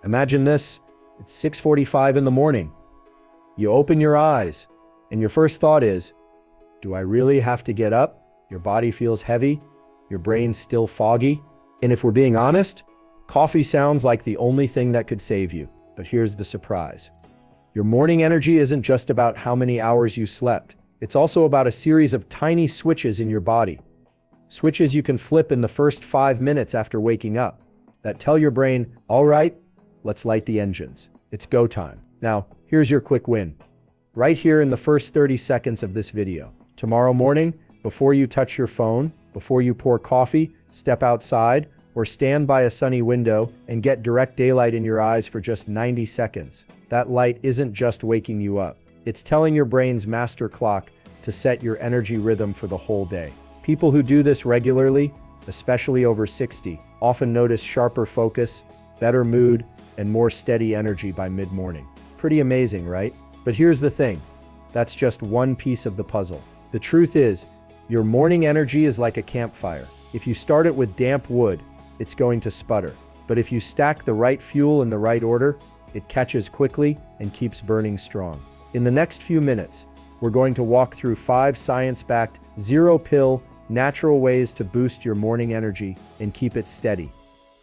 Imagine this, it's 6:45 in the morning. You open your eyes, and your first thought is, do I really have to get up? Your body feels heavy, your brain's still foggy. And if we're being honest, coffee sounds like the only thing that could save you. But here's the surprise. Your morning energy isn't just about how many hours you slept. It's also about a series of tiny switches in your body. Switches you can flip in the first 5 minutes after waking up that tell your brain, all right, let's light the engines. It's go time. Now, here's your quick win. Right here in the first 30 seconds of this video. Tomorrow morning, before you touch your phone, before you pour coffee, step outside, or stand by a sunny window and get direct daylight in your eyes for just 90 seconds. That light isn't just waking you up. It's telling your brain's master clock to set your energy rhythm for the whole day. People who do this regularly, especially over 60, often notice sharper focus, better mood, and more steady energy by mid-morning. Pretty amazing, right? But here's the thing. That's just one piece of the puzzle. The truth is, your morning energy is like a campfire. If you start it with damp wood, it's going to sputter. But if you stack the right fuel in the right order, it catches quickly and keeps burning strong. In the next few minutes, we're going to walk through 5 science-backed, zero-pill, natural ways to boost your morning energy and keep it steady,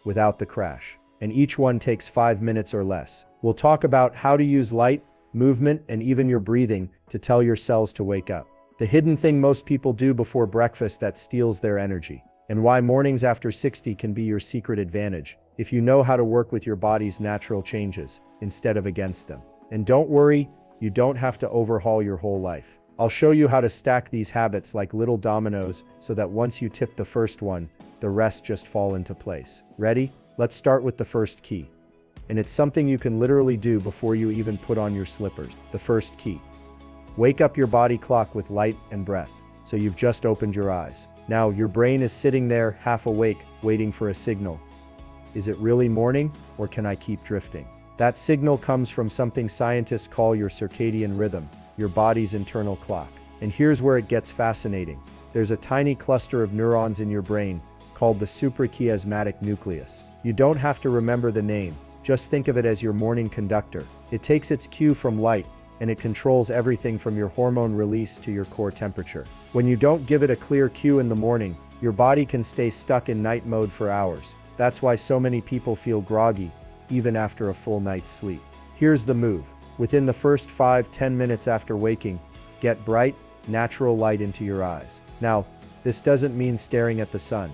without the crash. And each one takes 5 minutes or less. We'll talk about how to use light, movement, and even your breathing to tell your cells to wake up. The hidden thing most people do before breakfast that steals their energy. And why mornings after 60 can be your secret advantage, if you know how to work with your body's natural changes, instead of against them. And don't worry, you don't have to overhaul your whole life. I'll show you how to stack these habits like little dominoes so that once you tip the first one, the rest just fall into place. Ready? Let's start with the first key. And it's something you can literally do before you even put on your slippers. The first key. Wake up your body clock with light and breath. So you've just opened your eyes. Now your brain is sitting there half awake, waiting for a signal. Is it really morning, or can I keep drifting? That signal comes from something scientists call your circadian rhythm, your body's internal clock. And here's where it gets fascinating. There's a tiny cluster of neurons in your brain called the suprachiasmatic nucleus. You don't have to remember the name, just think of it as your morning conductor. It takes its cue from light, and it controls everything from your hormone release to your core temperature. When you don't give it a clear cue in the morning, your body can stay stuck in night mode for hours. That's why so many people feel groggy, even after a full night's sleep. Here's the move. Within the first 5-10 minutes after waking, get bright, natural light into your eyes. Now, this doesn't mean staring at the sun.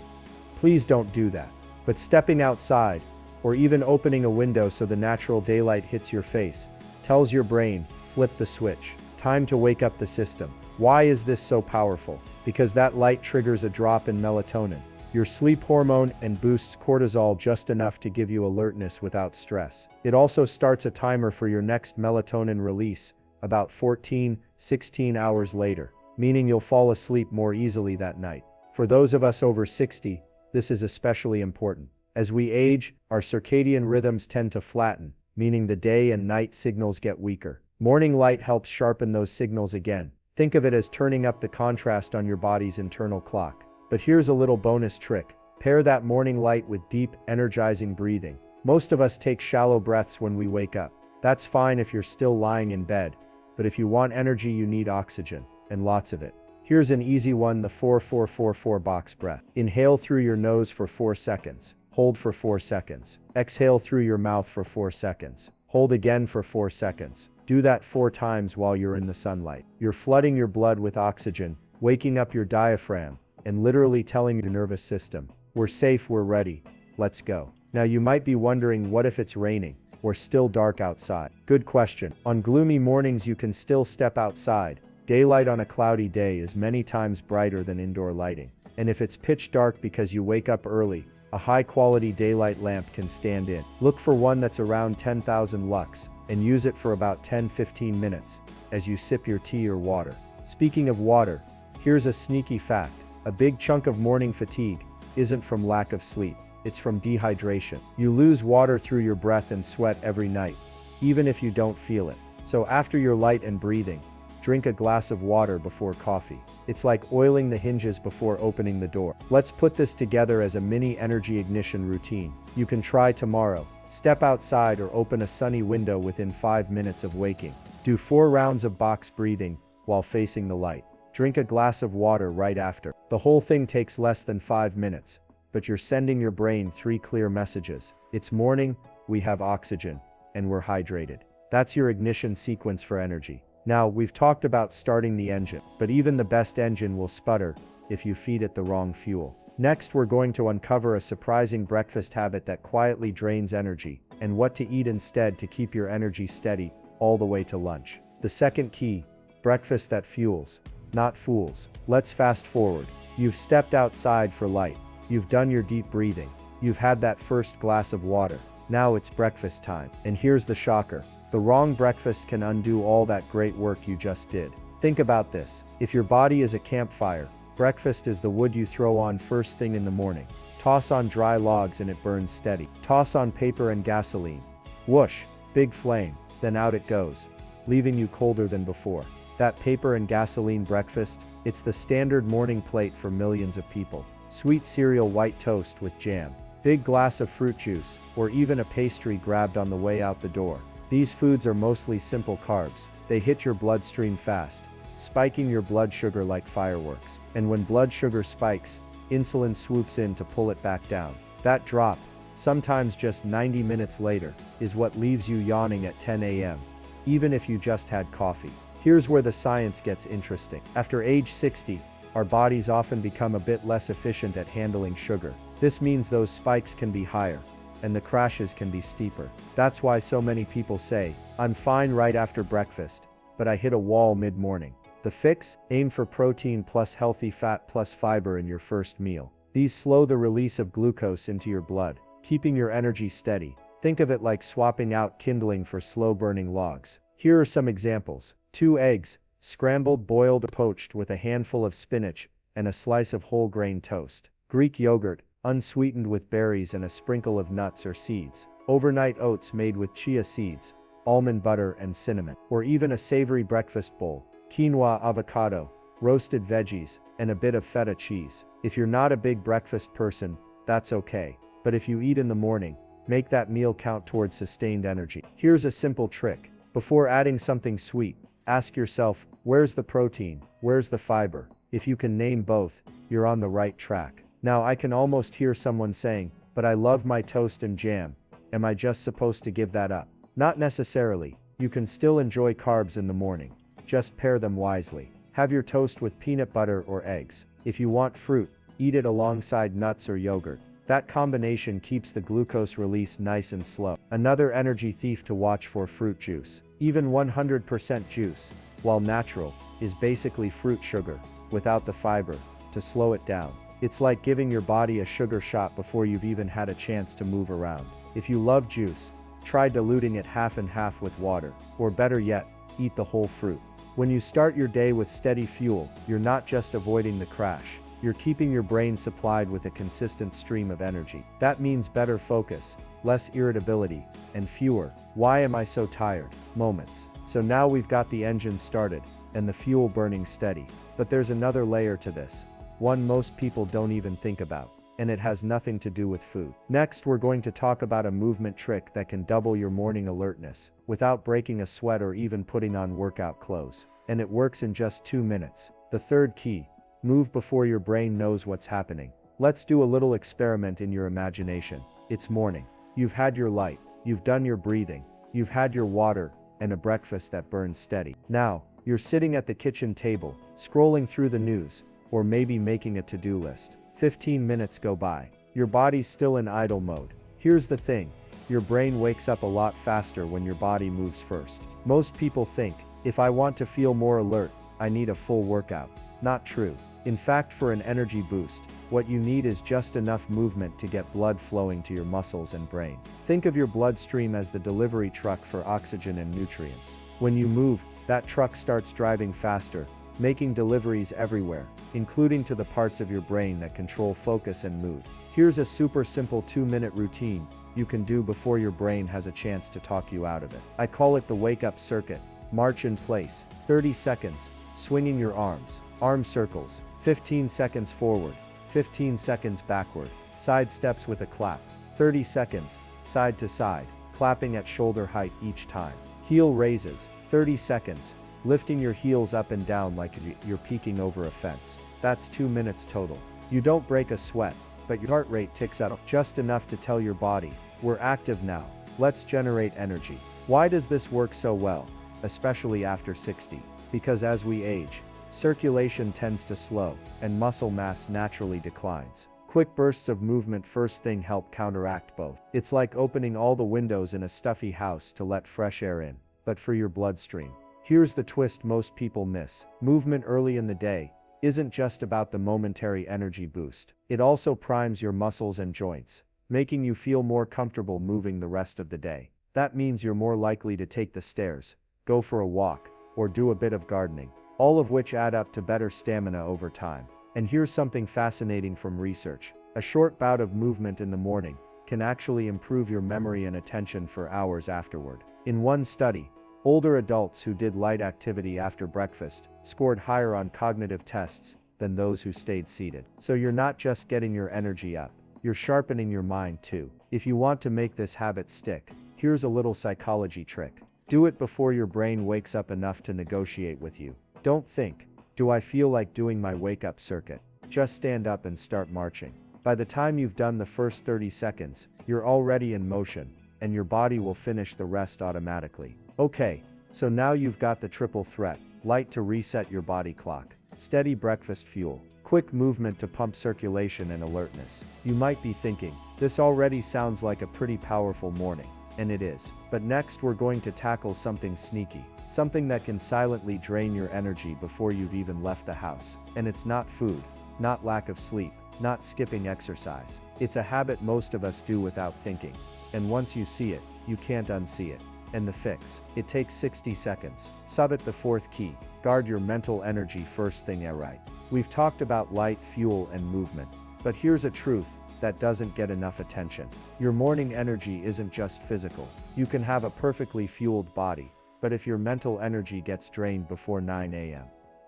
Please don't do that. But stepping outside, or even opening a window so the natural daylight hits your face, tells your brain, flip the switch. Time to wake up the system. Why is this so powerful? Because that light triggers a drop in melatonin, your sleep hormone, and boosts cortisol just enough to give you alertness without stress. It also starts a timer for your next melatonin release, about 14-16 hours later, meaning you'll fall asleep more easily that night. For those of us over 60, this is especially important. As we age, our circadian rhythms tend to flatten, meaning the day and night signals get weaker. Morning light helps sharpen those signals again. Think of it as turning up the contrast on your body's internal clock. But here's a little bonus trick. Pair that morning light with deep, energizing breathing. Most of us take shallow breaths when we wake up. That's fine if you're still lying in bed. But if you want energy, you need oxygen, and lots of it. Here's an easy one, the 4-4-4-4 box breath. Inhale through your nose for 4 seconds. Hold for 4 seconds. Exhale through your mouth for 4 seconds. Hold again for 4 seconds. Do that 4 times while you're in the sunlight. You're flooding your blood with oxygen, waking up your diaphragm, and literally telling your nervous system, we're safe, we're ready, let's go. Now you might be wondering, what if it's raining or still dark outside? Good question. On gloomy mornings you can still step outside. Daylight on a cloudy day is many times brighter than indoor lighting. And if it's pitch dark because you wake up early, a high-quality daylight lamp can stand in. Look for one that's around 10,000 lux, and use it for about 10-15 minutes as you sip your tea or water. Speaking of water, here's a sneaky fact. A big chunk of morning fatigue isn't from lack of sleep, it's from dehydration. You lose water through your breath and sweat every night, even if you don't feel it. So after your light and breathing, drink a glass of water before coffee. It's like oiling the hinges before opening the door. Let's put this together as a mini energy ignition routine. You can try tomorrow. Step outside or open a sunny window within 5 minutes of waking. Do 4 rounds of box breathing while facing the light. Drink a glass of water right after. The whole thing takes less than 5 minutes, but you're sending your brain 3 clear messages. It's morning, we have oxygen, and we're hydrated. That's your ignition sequence for energy. Now, we've talked about starting the engine, but even the best engine will sputter if you feed it the wrong fuel. Next, we're going to uncover a surprising breakfast habit that quietly drains energy, and what to eat instead to keep your energy steady all the way to lunch. The second key, breakfast that fuels, not fools. Let's fast forward. You've stepped outside for light. You've done your deep breathing. You've had that first glass of water. Now it's breakfast time. And here's the shocker. The wrong breakfast can undo all that great work you just did. Think about this. If your body is a campfire, breakfast is the wood you throw on first thing in the morning. Toss on dry logs and it burns steady. Toss on paper and gasoline. Whoosh, big flame, then out it goes, leaving you colder than before. That paper and gasoline breakfast, it's the standard morning plate for millions of people. Sweet cereal, white toast with jam, big glass of fruit juice, or even a pastry grabbed on the way out the door. These foods are mostly simple carbs. They hit your bloodstream fast, spiking your blood sugar like fireworks. And when blood sugar spikes, insulin swoops in to pull it back down. That drop, sometimes just 90 minutes later, is what leaves you yawning at 10 a.m., even if you just had coffee. Here's where the science gets interesting. After age 60, our bodies often become a bit less efficient at handling sugar. This means those spikes can be higher, and the crashes can be steeper. That's why so many people say, I'm fine right after breakfast, but I hit a wall mid-morning. The fix? Aim for protein plus healthy fat plus fiber in your first meal. These slow the release of glucose into your blood, keeping your energy steady. Think of it like swapping out kindling for slow-burning logs. Here are some examples. 2 eggs, scrambled, boiled, or poached with a handful of spinach and a slice of whole grain toast. Greek yogurt, unsweetened with berries and a sprinkle of nuts or seeds. Overnight oats made with chia seeds, almond butter and cinnamon. Or even a savory breakfast bowl. Quinoa, avocado, roasted veggies, and a bit of feta cheese. If you're not a big breakfast person, that's okay. But if you eat in the morning, make that meal count towards sustained energy. Here's a simple trick. Before adding something sweet, ask yourself, where's the protein? Where's the fiber? If you can name both, you're on the right track. Now I can almost hear someone saying, but I love my toast and jam. Am I just supposed to give that up? Not necessarily. You can still enjoy carbs in the morning. Just pair them wisely. Have your toast with peanut butter or eggs. If you want fruit, eat it alongside nuts or yogurt. That combination keeps the glucose release nice and slow. Another energy thief to watch for: fruit juice. Even 100% juice, while natural, is basically fruit sugar, without the fiber to slow it down. It's like giving your body a sugar shot before you've even had a chance to move around. If you love juice, try diluting it half and half with water, or better yet, eat the whole fruit. When you start your day with steady fuel, you're not just avoiding the crash. You're keeping your brain supplied with a consistent stream of energy. That means better focus, less irritability, and fewer "why am I so tired" moments. So now we've got the engine started, and the fuel burning steady. But there's another layer to this, one most people don't even think about, and it has nothing to do with food. Next, we're going to talk about a movement trick that can double your morning alertness, without breaking a sweat or even putting on workout clothes. And it works in just 2 minutes. The third key: move before your brain knows what's happening. Let's do a little experiment in your imagination. It's morning. You've had your light. You've done your breathing. You've had your water, and a breakfast that burns steady. Now, you're sitting at the kitchen table, scrolling through the news, or maybe making a to-do list. 15 minutes go by. Your body's still in idle mode. Here's the thing. Your brain wakes up a lot faster when your body moves first. Most people think, if I want to feel more alert, I need a full workout. Not true. In fact, for an energy boost, what you need is just enough movement to get blood flowing to your muscles and brain. Think of your bloodstream as the delivery truck for oxygen and nutrients. When you move, that truck starts driving faster, making deliveries everywhere, including to the parts of your brain that control focus and mood. Here's a super simple 2-minute routine you can do before your brain has a chance to talk you out of it. I call it the wake-up circuit. March in place, 30 seconds, swinging your arms, arm circles, 15 seconds forward, 15 seconds backward, side steps with a clap, 30 seconds, side to side, clapping at shoulder height each time. Heel raises, 30 seconds, lifting your heels up and down like you're peeking over a fence. That's 2 minutes total. You don't break a sweat, but your heart rate ticks up just enough to tell your body, we're active now, let's generate energy. Why does this work so well, especially after 60? Because as we age, circulation tends to slow, and muscle mass naturally declines. Quick bursts of movement first thing help counteract both. It's like opening all the windows in a stuffy house to let fresh air in, but for your bloodstream. Here's the twist most people miss. Movement early in the day isn't just about the momentary energy boost. It also primes your muscles and joints, making you feel more comfortable moving the rest of the day. That means you're more likely to take the stairs, go for a walk, or do a bit of gardening, all of which add up to better stamina over time. And here's something fascinating from research. A short bout of movement in the morning can actually improve your memory and attention for hours afterward. In one study, older adults who did light activity after breakfast scored higher on cognitive tests than those who stayed seated. So you're not just getting your energy up, you're sharpening your mind too. If you want to make this habit stick, here's a little psychology trick. Do it before your brain wakes up enough to negotiate with you. Don't think, do I feel like doing my wake-up circuit? Just stand up and start marching. By the time you've done the first 30 seconds, you're already in motion, and your body will finish the rest automatically. Okay, so now you've got the triple threat: light to reset your body clock, steady breakfast fuel, quick movement to pump circulation and alertness. You might be thinking, this already sounds like a pretty powerful morning, and it is. But next we're going to tackle something sneaky, something that can silently drain your energy before you've even left the house. And it's not food, not lack of sleep, not skipping exercise. It's a habit most of us do without thinking, and once you see it, you can't unsee it. And the fix: it takes 60 seconds. Subit the fourth key: guard your mental energy first thing. Right. We've talked about light, fuel, and movement, but here's a truth that doesn't get enough attention. Your morning energy isn't just physical. You can have a perfectly fueled body, but if your mental energy gets drained before 9 a.m.,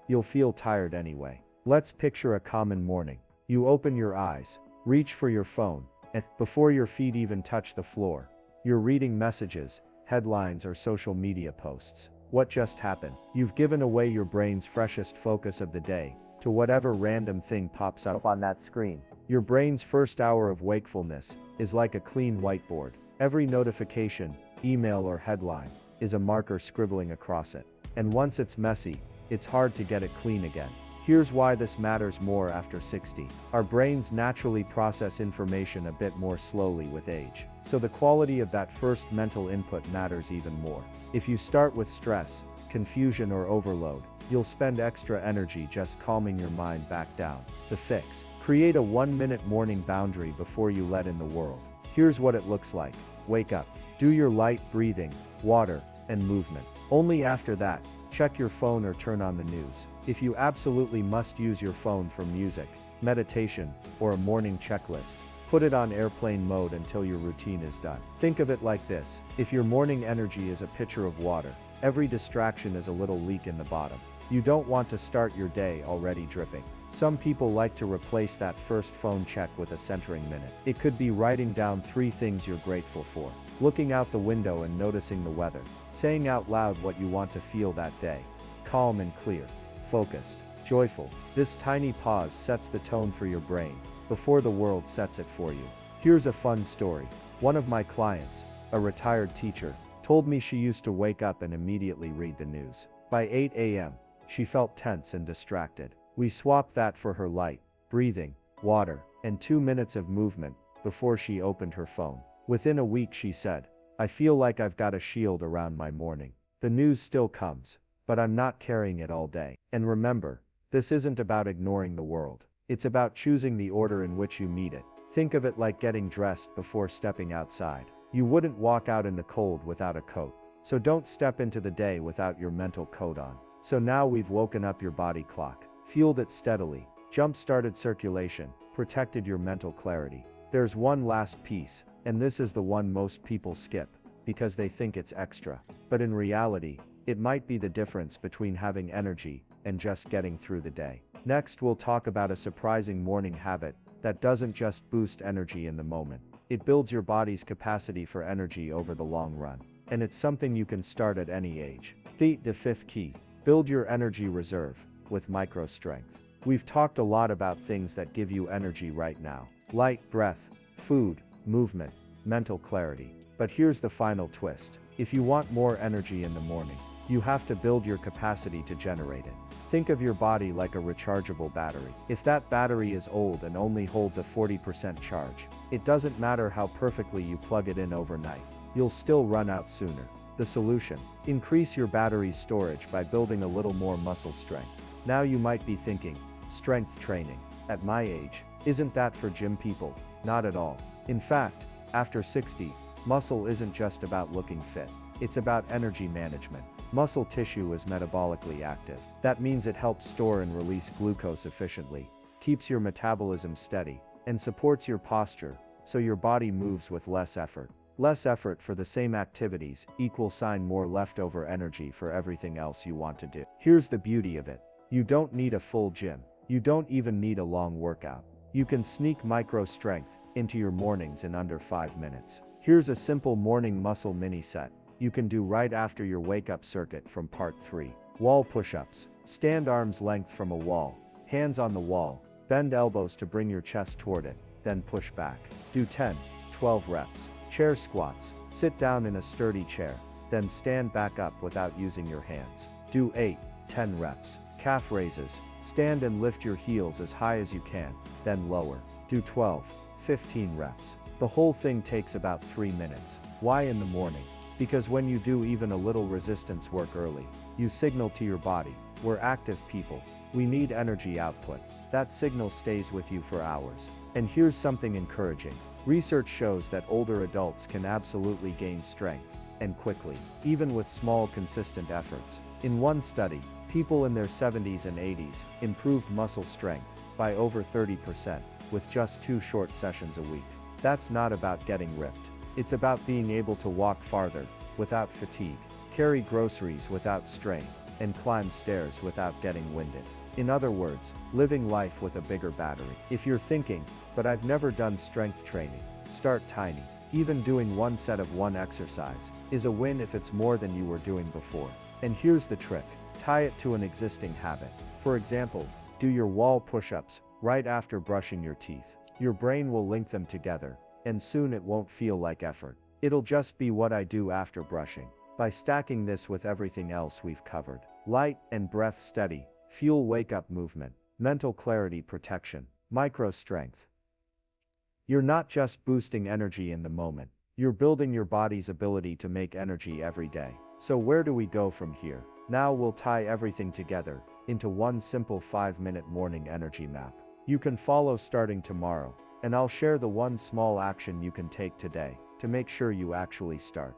you'll feel tired anyway. Let's picture a common morning. You open your eyes, reach for your phone, and before your feet even touch the floor, you're reading messages, headlines, or social media posts. What just happened? You've given away your brain's freshest focus of the day to whatever random thing pops up on that screen. Your brain's first hour of wakefulness is like a clean whiteboard. Every notification, email, or headline is a marker scribbling across it. And once it's messy, it's hard to get it clean again. Here's why this matters more after 60. Our brains naturally process information a bit more slowly with age, so the quality of that first mental input matters even more. If you start with stress, confusion, or overload, you'll spend extra energy just calming your mind back down. The fix: create a 1-minute morning boundary before you let in the world. Here's what it looks like. Wake up. Do your light breathing, water, and movement. Only after that, check your phone or turn on the news. If you absolutely must use your phone for music, meditation, or a morning checklist, put it on airplane mode until your routine is done. Think of it like this: if your morning energy is a pitcher of water, every distraction is a little leak in the bottom. You don't want to start your day already dripping. Some people like to replace that first phone check with a centering minute. It could be writing down 3 things you're grateful for, looking out the window and noticing the weather, saying out loud what you want to feel that day: calm and clear, focused, joyful. This tiny pause sets the tone for your brain before the world sets it for you. Here's a fun story. One of my clients, a retired teacher, told me she used to wake up and immediately read the news. By 8 a.m., she felt tense and distracted. We swapped that for her light, breathing, water, and 2 minutes of movement before she opened her phone. Within a week, she said, "I feel like I've got a shield around my morning. The news still comes, but I'm not carrying it all day." And remember, this isn't about ignoring the world. It's about choosing the order in which you meet it. Think of it like getting dressed before stepping outside. You wouldn't walk out in the cold without a coat. So don't step into the day without your mental coat on. So now we've woken up your body clock, fueled it steadily, jump-started circulation, protected your mental clarity. There's one last piece, and this is the one most people skip, because they think it's extra. But in reality, it might be the difference between having energy and just getting through the day. Next, we'll talk about a surprising morning habit that doesn't just boost energy in the moment, It builds your body's capacity for energy over the long run. And it's something you can start at any age. The fifth key, build your energy reserve with micro strength. We've talked a lot about things that give you energy right now. Light, breath, food, movement, mental clarity. But here's the final twist. If you want more energy in the morning, you have to build your capacity to generate it. Think of your body like a rechargeable battery. If that battery is old and only holds a 40% charge, it doesn't matter how perfectly you plug it in overnight. You'll still run out sooner. The solution: increase your battery's storage by building a little more muscle strength. Now you might be thinking, strength training, at my age, isn't that for gym people? Not at all. In fact, after 60, muscle isn't just about looking fit. It's about energy management. Muscle tissue is metabolically active. That means it helps store and release glucose efficiently, keeps your metabolism steady, and supports your posture, so your body moves with less effort. Less effort for the same activities equals more leftover energy for everything else you want to do. Here's the beauty of it. You don't need a full gym. You don't even need a long workout. You can sneak micro strength into your mornings in under 5 minutes. Here's a simple morning muscle mini set you can do right after your wake-up circuit from part 3. Wall push-ups. Stand arms length from a wall, hands on the wall, bend elbows to bring your chest toward it, then push back. Do 10, 12 reps. Chair squats. Sit down in a sturdy chair, then stand back up without using your hands. Do 8, 10 reps. Calf raises. Stand and lift your heels as high as you can, then lower. Do 12, 15 reps. The whole thing takes about 3 minutes. Why in the morning? Because when you do even a little resistance work early, you signal to your body, we're active people. We need energy output. That signal stays with you for hours. And here's something encouraging. Research shows that older adults can absolutely gain strength, and quickly, even with small consistent efforts. In one study, people in their 70s and 80s improved muscle strength by over 30% with just 2 short sessions a week. That's not about getting ripped. It's about being able to walk farther without fatigue, carry groceries without strain, and climb stairs without getting winded. In other words, living life with a bigger battery. If you're thinking, but I've never done strength training, start tiny. Even doing one set of one exercise is a win if it's more than you were doing before. And here's the trick. Tie it to an existing habit. For example, do your wall push-ups right after brushing your teeth. Your brain will link them together, and soon it won't feel like effort. It'll just be what I do after brushing. By stacking this with everything else we've covered: light and breath steady, fuel wake-up movement, mental clarity protection, micro strength. You're not just boosting energy in the moment, you're building your body's ability to make energy every day. So where do we go from here? Now we'll tie everything together into one simple 5-minute morning energy map. You can follow starting tomorrow, and I'll share the one small action you can take today to make sure you actually start.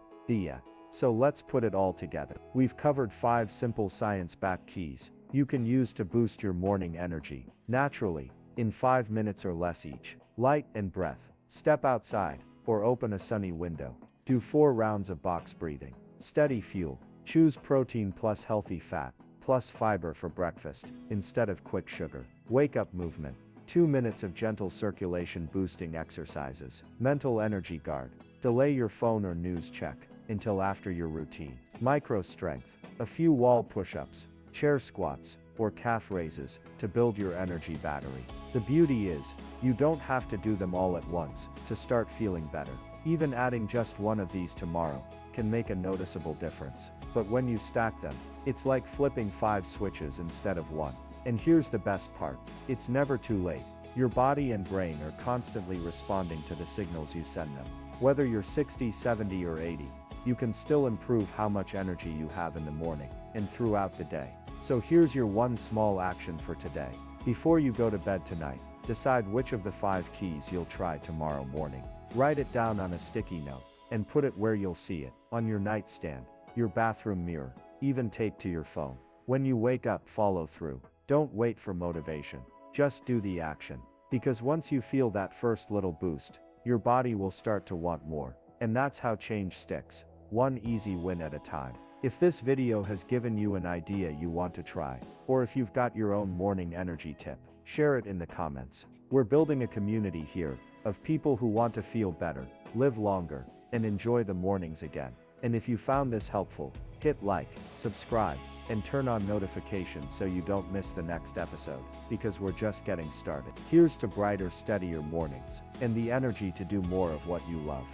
So let's put it all together. We've covered 5 simple science-backed keys you can use to boost your morning energy naturally, in 5 minutes or less each. Light and breath. Step outside, or open a sunny window. Do 4 rounds of box breathing. Steady fuel. Choose protein plus healthy fat, plus fiber for breakfast, instead of quick sugar. Wake up movement. 2 minutes of gentle circulation boosting exercises. Mental energy guard. Delay your phone or news check until after your routine. Micro strength. A few wall push-ups, chair squats, or calf raises to build your energy battery. The beauty is, you don't have to do them all at once to start feeling better. Even adding just one of these tomorrow can make a noticeable difference. But when you stack them, it's like flipping 5 switches instead of 1. And here's the best part. It's never too late. Your body and brain are constantly responding to the signals you send them. Whether you're 60, 70, or 80, you can still improve how much energy you have in the morning and throughout the day. So here's your one small action for today. Before you go to bed tonight, decide which of the 5 keys you'll try tomorrow morning. Write it down on a sticky note and put it where you'll see it, on your nightstand, your bathroom mirror, even taped to your phone. When you wake up, follow through. Don't wait for motivation. Just do the action. Because once you feel that first little boost, your body will start to want more. And that's how change sticks, one easy win at a time. If this video has given you an idea you want to try, or if you've got your own morning energy tip, share it in the comments. We're building a community here, of people who want to feel better, live longer, and enjoy the mornings again. And if you found this helpful, hit like, subscribe, and turn on notifications so you don't miss the next episode, because we're just getting started. Here's to brighter, steadier mornings, and the energy to do more of what you love.